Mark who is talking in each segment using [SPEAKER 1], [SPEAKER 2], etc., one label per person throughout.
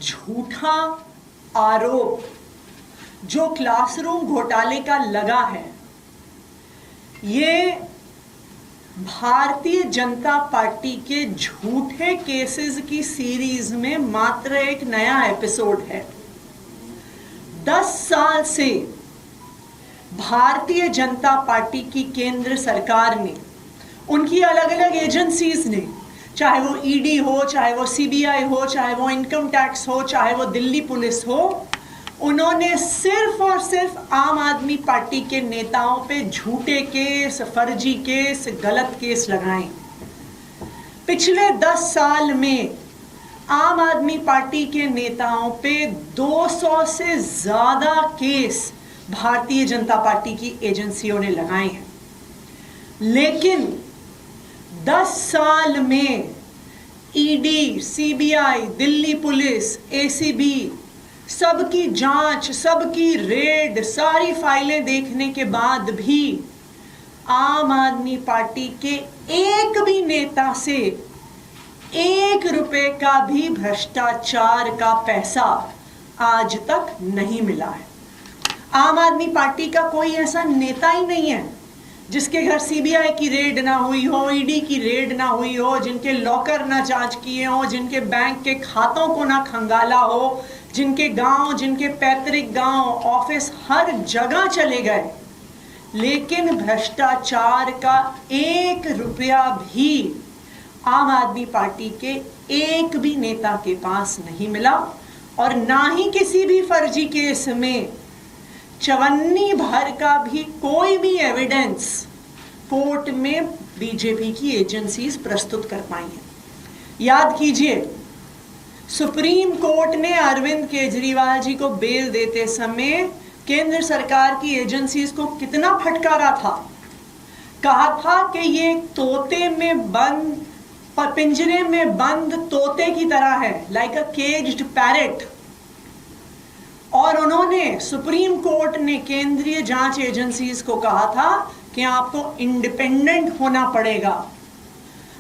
[SPEAKER 1] झूठा आरोप जो क्लासरूम घोटाले का लगा है, ये भारतीय जनता पार्टी के झूठे केसेस की सीरीज में मात्र एक नया एपिसोड है। 10 साल से भारतीय जनता पार्टी की केंद्र सरकार ने, उनकी अलग अलग एजेंसीज ने, चाहे वो ईडी हो, चाहे वो सीबीआई हो, चाहे वो इनकम टैक्स हो, चाहे वो दिल्ली पुलिस हो, उन्होंने सिर्फ और सिर्फ आम आदमी पार्टी के नेताओं पे झूठे केस, फर्जी केस, गलत केस लगाए। पिछले 10 साल में आम आदमी पार्टी के नेताओं पे 200 से ज्यादा केस भारतीय जनता पार्टी की एजेंसियों ने लगाए हैं। लेकिन 10 साल में ED, CBI, Delhi police, ACB, सबकी जांच, सबकी रेड, सारी फाइलें देखने के बाद भी आम आदमी पार्टी के एक भी नेता से 1 रुपए का भी भ्रष्टाचार का पैसा आज तक नहीं मिला है। आम आदमी पार्टी का कोई ऐसा नेता ही नहीं है जिसके घर सीबीआई की रेड ना हुई हो, ईडी की रेड ना हुई हो, जिनके लॉकर ना जांच किए हो, जिनके बैंक के खातों को ना खंगाला हो, जिनके गांव, जिनके पैतृक गांव, ऑफिस, हर जगह चले गए, लेकिन भ्रष्टाचार का 1 रुपया भी आम आदमी पार्टी के एक भी नेता के पास नहीं मिला। और ना ही किसी भी फर्जी केस में चवन्नी भर का भी कोई भी एविडेंस कोर्ट में बीजेपी की एजेंसीज प्रस्तुत कर पाई हैं। याद कीजिए, सुप्रीम कोर्ट ने अरविंद केजरीवाल जी को बेल देते समय केंद्र सरकार की एजेंसीज को कितना फटकारा था। कहा था कि ये तोते में बंद, पिंजरे में बंद तोते की तरह है, लाइक अ केज्ड पैरेट। और उन्होंने, सुप्रीम कोर्ट ने केंद्रीय जांच एजेंसीज को कहा था कि आपको इंडिपेंडेंट होना पड़ेगा,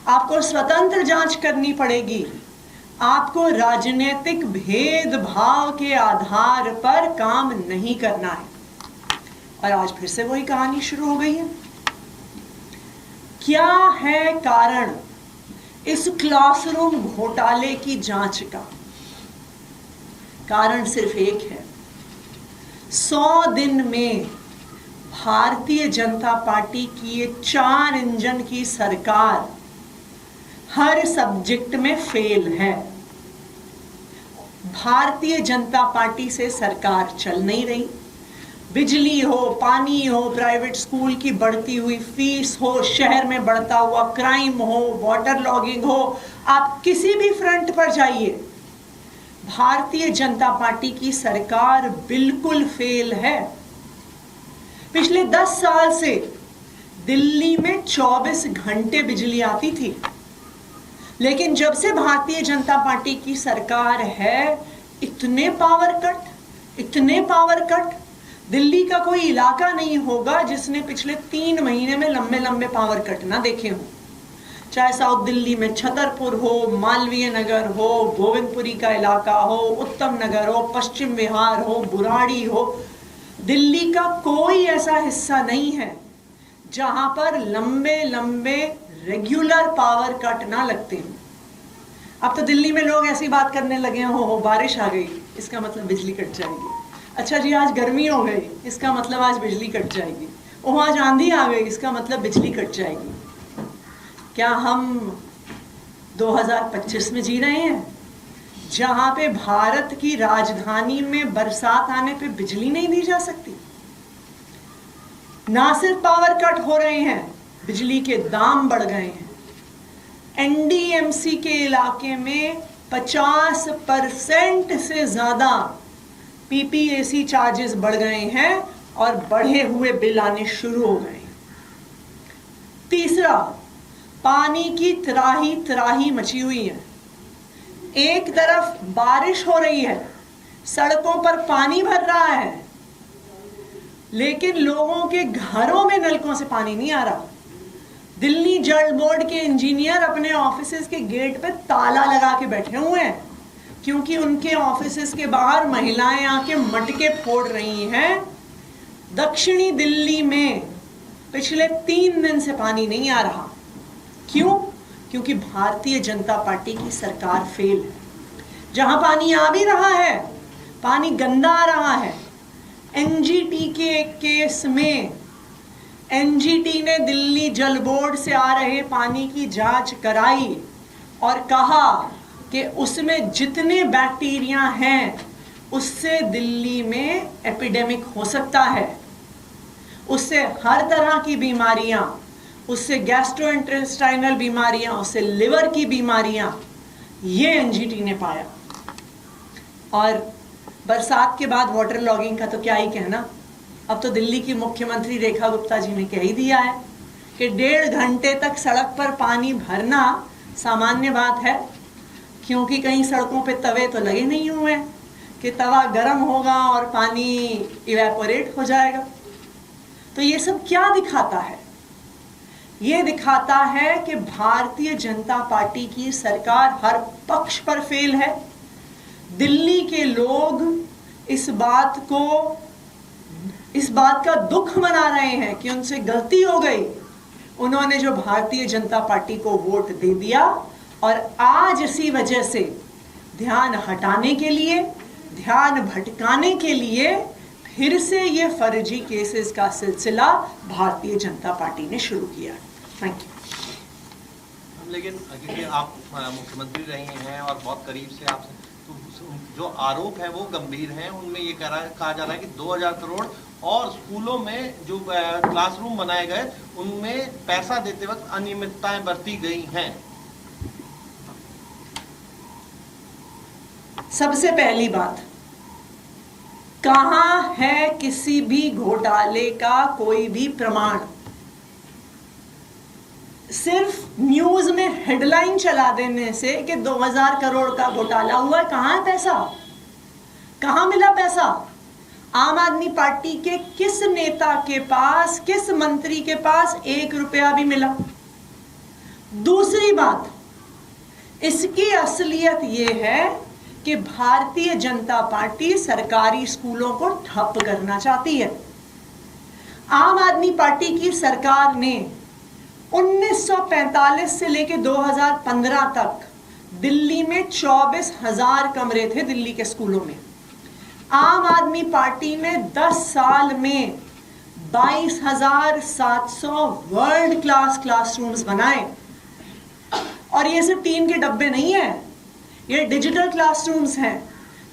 [SPEAKER 1] आपको स्वतंत्र जांच करनी पड़ेगी, आपको राजनीतिक भेदभाव के आधार पर काम नहीं करना है। और आज फिर से वही कहानी शुरू हो गई है। क्या है कारण इस क्लासरूम घोटाले की जांच का? कारण सिर्फ एक है। 100 दिन में भारतीय जनता पार्टी की ये 4 इंजन की सरकार हर सब्जेक्ट में फेल है। भारतीय जनता पार्टी से सरकार चल नहीं रही। बिजली हो, पानी हो, प्राइवेट स्कूल की बढ़ती हुई फीस हो, शहर में बढ़ता हुआ क्राइम हो, वाटर लॉगिंग हो, आप किसी भी फ्रंट पर जाइए, भारतीय जनता पार्टी की सरकार बिल्कुल फेल है। पिछले 10 साल से दिल्ली में 24 घंटे बिजली आती थी, लेकिन जब से भारतीय जनता पार्टी की सरकार है, इतने पावर कट, दिल्ली का कोई इलाका नहीं होगा जिसने पिछले 3 महीने में लंबे लंबे पावर कट ना देखे हों। चाहे साउथ दिल्ली में छतरपुर हो, मालवीय नगर हो, गोविंदपुरी का इलाका हो, उत्तम नगर हो, पश्चिम विहार हो, बुराड़ी हो, दिल्ली का कोई ऐसा हिस्सा नहीं है जहां पर लंबे लंबे रेगुलर पावर कट ना लगते हो। अब तो दिल्ली में लोग ऐसी बात करने लगे हैं, हो बारिश आ गई, इसका मतलब बिजली कट जाएगी। अच्छा जी, आज गर्मी हो गई, इसका मतलब आज बिजली कट जाएगी। ओह, आज आंधी आ गई, इसका मतलब बिजली कट जाएगी। क्या हम 2025 में जी रहे हैं जहां पे भारत की राजधानी में बरसात आने पे बिजली नहीं दी जा सकती? ना सिर्फ पावर कट हो रहे हैं, बिजली के दाम बढ़ गए हैं। एनडीएमसी के इलाके में 50% से ज्यादा पीपीएसी चार्जेस बढ़ गए हैं और बढ़े हुए बिल आने शुरू हो गए। तीसरा, पानी की त्राही मची हुई है। एक तरफ बारिश हो रही है, सड़कों पर पानी भर रहा है, लेकिन लोगों के घरों में नलकों से पानी नहीं आ रहा। दिल्ली जल बोर्ड के इंजीनियर अपने ऑफिसेज के गेट पे ताला लगा के बैठे हुए हैं। क्योंकि उनके ऑफिसेस के बाहर महिलाएं आके मटके फोड़ रही हैं। दक्षिणी दिल्ली में पिछले 3 दिन से पानी नहीं आ रहा। क्यों? क्योंकि भारतीय जनता पार्टी की सरकार फेल है। जहां पानी आ भी रहा है, पानी गंदा आ रहा है। एनजीटी के एक केस में एनजीटी ने दिल्ली जल बोर्ड से आ रहे पानी की जांच कराई और कहा कि उसमें जितने बैक्टीरिया हैं उससे दिल्ली में एपिडेमिक हो सकता है, उससे हर तरह की बीमारियां, उससे गैस्ट्रोइंटेस्टाइनल बीमारियां, उससे लिवर की बीमारियां, ये एनजीटी ने पाया। और बरसात के बाद वाटर लॉगिंग का तो क्या ही कहना। अब तो दिल्ली की मुख्यमंत्री रेखा गुप्ता जी ने कह ही दिया है कि 1.5 घंटे तक सड़क पर पानी भरना सामान्य बात है, क्योंकि कहीं सड़कों पे तवे तो लगे नहीं हुए हैं कि तवा गर्म होगा और पानी इवेपोरेट हो जाएगा। तो ये सब क्या दिखाता है? ये दिखाता है कि भारतीय जनता पार्टी की सरकार हर पक्ष पर फेल है। दिल्ली के लोग इस बात का दुख मना रहे हैं कि उनसे गलती हो गई, उन्होंने जो भारतीय जनता पार्टी को वोट दे दिया, और आज इसी वजह से ध्यान हटाने के लिए, ध्यान भटकाने के लिए फिर से ये फर्जी केसेस का सिलसिला भारतीय जनता पार्टी ने शुरू किया। Thank you.
[SPEAKER 2] लेकिन क्योंकि आप मुख्यमंत्री रही हैं और बहुत करीब से आपसे, तो जो आरोप है वो गंभीर हैं। उनमें ये कहा जा रहा है कि 2000 करोड़ और स्कूलों में जो क्लासरूम बनाए गए उनमें पैसा देते वक्त अनियमितताएं बरती गई हैं।
[SPEAKER 1] सबसे पहली बात, कहां है किसी भी घोटाले का कोई भी प्रमाण? सिर्फ न्यूज में हेडलाइन चला देने से कि 2000 करोड़ का घोटाला हुआ, कहां है पैसा? कहां मिला पैसा? आम आदमी पार्टी के किस नेता के पास, किस मंत्री के पास 1 रुपया भी मिला? दूसरी बात, इसकी असलियत यह है कि भारतीय जनता पार्टी सरकारी स्कूलों को ठप करना चाहती है। आम आदमी पार्टी की सरकार ने 1945 से लेकर 2015 तक दिल्ली में 24,000 कमरे थे दिल्ली के स्कूलों में। आम आदमी पार्टी ने 10 साल में 22,700 वर्ल्ड क्लास क्लासरूम्स बनाए। और ये सिर्फ टीन के डब्बे नहीं है, ये डिजिटल क्लासरूम्स हैं,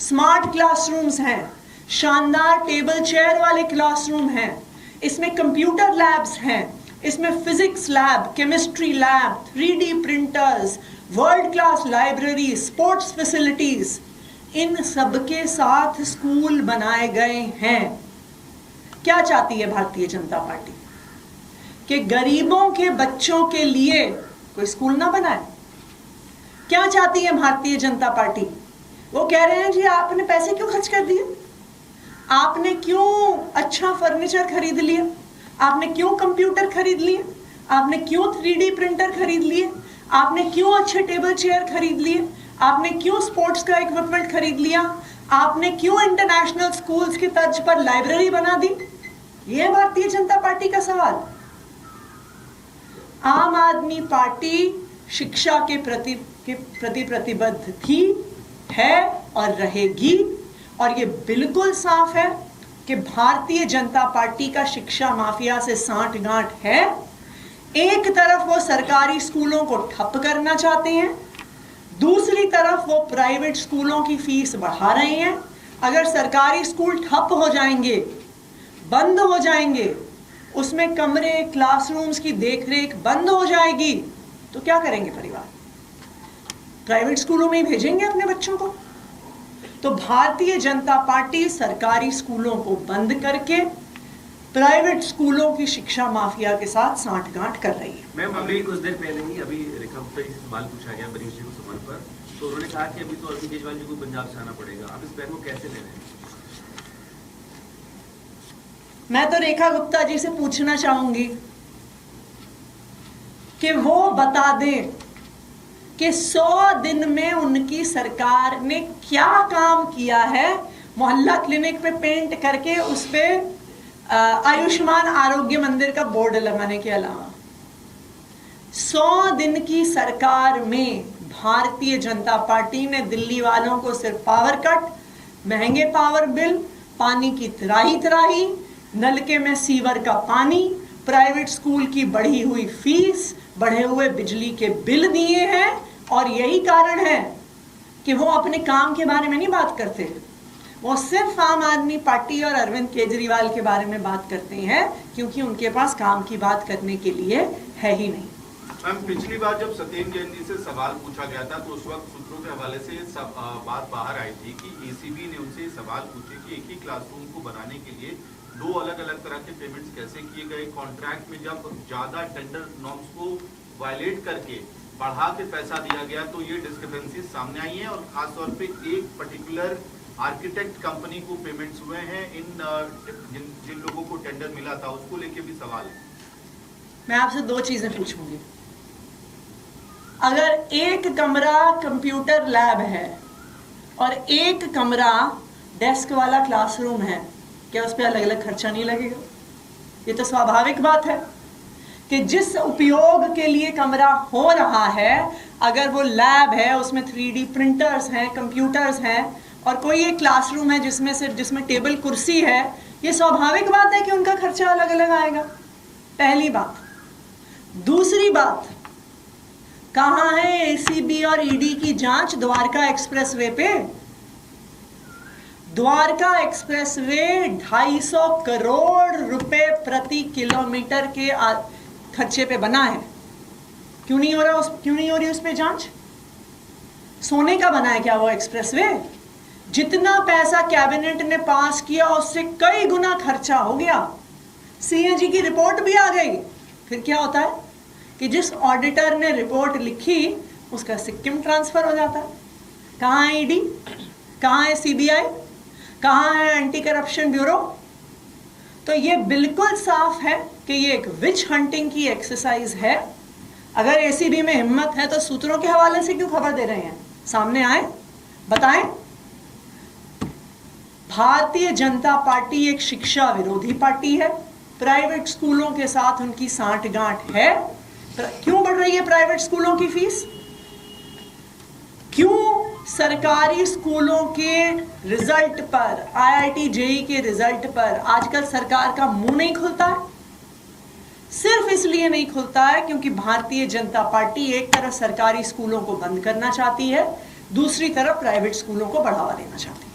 [SPEAKER 1] स्मार्ट क्लासरूम्स हैं, शानदार टेबल चेयर वाले क्लासरूम हैं, इसमें कंप्यूटर लैब्स हैं, इसमें physics lab, chemistry lab, 3D printers, world class library, sports facilities, इन सबके साथ स्कूल बनाए गए हैं। क्या चाहती है भारतीय जनता पार्टी? कि गरीबों के बच्चों के लिए कोई स्कूल ना बनाए? क्या चाहती है भारतीय जनता पार्टी? वो कह रहे हैं जी आपने पैसे क्यों खर्च कर दिए, आपने क्यों अच्छा फर्नीचर खरीद लिया, आपने क्यों कंप्यूटर खरीद लिए, आपने क्यों 3D प्रिंटर खरीद लिए, आपने क्यों अच्छे टेबल चेयर खरीद लिए, आपने क्यों स्पोर्ट्स का इक्विपमेंट खरीद लिया, आपने क्यों इंटरनेशनल स्कूल्स की तर्ज पर लाइब्रेरी बना दी? ये है भारतीय जनता पार्टी का सवाल। आम आदमी पार्टी शिक्षा के प्रति प्रतिबद्ध थी, है और रहेगी। और ये बिल्कुल साफ है कि भारतीय जनता पार्टी का शिक्षा माफिया से सांठगांठ है। एक तरफ वो सरकारी स्कूलों को ठप करना चाहते हैं, दूसरी तरफ वो प्राइवेट स्कूलों की फीस बढ़ा रहे हैं। अगर सरकारी स्कूल ठप हो जाएंगे, बंद हो जाएंगे, उसमें कमरे, क्लासरूम्स की देखरेख बंद हो जाएगी, तो क्या करेंगे परिवार? प्राइवेट स्कूलों में ही भेजेंगे अपने बच्चों को। तो भारतीय जनता पार्टी सरकारी स्कूलों को बंद करके प्राइवेट स्कूलों की शिक्षा माफिया के साथ सांठगांठ कर रही है।
[SPEAKER 3] मैम, अभी कुछ देर पहले ही रेखा गुप्ता जी से सवाल पूछा गया मनीष जी को सवाल पर, तो उन्होंने कहा कि अभी तो अरविंद केजरीवाल जी को पंजाब से आना पड़ेगा। आप इस बहन को कैसे ले रहे हैं?
[SPEAKER 1] मैं तो रेखा गुप्ता जी से पूछना चाहूंगी कि वो बता दें कि 100 दिन में उनकी सरकार ने क्या काम किया है मोहल्ला क्लिनिक पे पेंट करके उस पे आयुष्मान आरोग्य मंदिर का बोर्ड लगाने के अलावा। 100 दिन की सरकार में भारतीय जनता पार्टी ने दिल्ली वालों को सिर्फ पावर कट, महंगे पावर बिल, पानी की त्राही, नलके में सीवर का पानी, प्राइवेट स्कूल की बढ़ी हुई फीस, बढ़े हुए बिजली के बिल दिए हैं। और यही कारण है कि वो अपने काम के बारे में नहीं बात करते, वो सिर्फ आम आदमी पार्टी और अरविंद केजरीवाल के बारे में बात करते हैं, क्योंकि उनके पास काम की बात करने के लिए है ही नहीं।
[SPEAKER 4] मैम, पिछली बार जब सत्येंद्र जैन जी से सवाल पूछा गया था तो उस वक्त सूत्रों के हवाले से बात बाहर आई थी कि एसीबी ने उनसे सवाल पूछे कि एक ही क्लासरूम को बनाने के लिए 2 अलग अलग तरह के पेमेंट्स कैसे किए गए, कॉन्ट्रैक्ट में जब ज्यादा टेंडर नॉर्म्स को वायलेट करके बढ़ा के पैसा दिया गया तो ये डिस्क्रिपेंसी सामने आई है। और खासतौर पे एक पर्टिकुलर आर्किटेक्ट कंपनी को पेमेंट्स हुए हैं, जिन लोगों को टेंडर मिला था उसको लेके भी सवाल है।
[SPEAKER 1] मैं आपसे 2 चीजें पूछूंगी। अगर एक कमरा कंप्यूटर लैब है और एक कमरा डेस्क वाला क्लासरूम है, क्या उस पर अलग अलग खर्चा नहीं लगेगा? ये तो स्वाभाविक बात है कि जिस उपयोग के लिए कमरा हो रहा है, अगर वो लैब है, उसमें 3D प्रिंटर्स हैं, कंप्यूटर्स हैं, और कोई एक क्लासरूम है जिसमें टेबल कुर्सी है, ये स्वाभाविक बात है कि उनका खर्चा अलग अलग आएगा। पहली बात। दूसरी बात, कहां है एसीबी और ईडी की जांच द्वारका एक्सप्रेसवे पे? द्वारका एक्सप्रेसवे 250 करोड़ रुपए प्रति किलोमीटर के खर्चे पे बना है। क्यों नहीं हो रही उस पे जांच? सोने का बना है क्या वो एक्सप्रेसवे? जितना पैसा कैबिनेट ने पास किया उससे कई गुना खर्चा हो गया। सीएजी की रिपोर्ट भी आ गई। फिर क्या होता है कि जिस ऑडिटर ने रिपोर्ट लिखी उसका सिक्किम ट्रांसफर हो जाता है। कहाँ है ईडी, कहाँ है सीबीआई, कहाँ है एंटी करप्शन ब्यूरो? तो ये बिल्कुल साफ है कि ये एक विच हंटिंग की एक्सरसाइज है। अगर एसीबी में हिम्मत है तो सूत्रों के हवाले से क्यों खबर दे रहे हैं? सामने आए, बताएं। भारतीय जनता पार्टी एक शिक्षा विरोधी पार्टी है। प्राइवेट स्कूलों के साथ उनकी सांठगांठ है। क्यों बढ़ रही है प्राइवेट स्कूलों की फीस? क्यों सरकारी स्कूलों के रिजल्ट पर, आईआईटी जेई के रिजल्ट पर आजकल सरकार का मुंह नहीं खुलता है? सिर्फ इसलिए नहीं खुलता है क्योंकि भारतीय जनता पार्टी एक तरफ सरकारी स्कूलों को बंद करना चाहती है, दूसरी तरफ प्राइवेट स्कूलों को बढ़ावा देना चाहती है।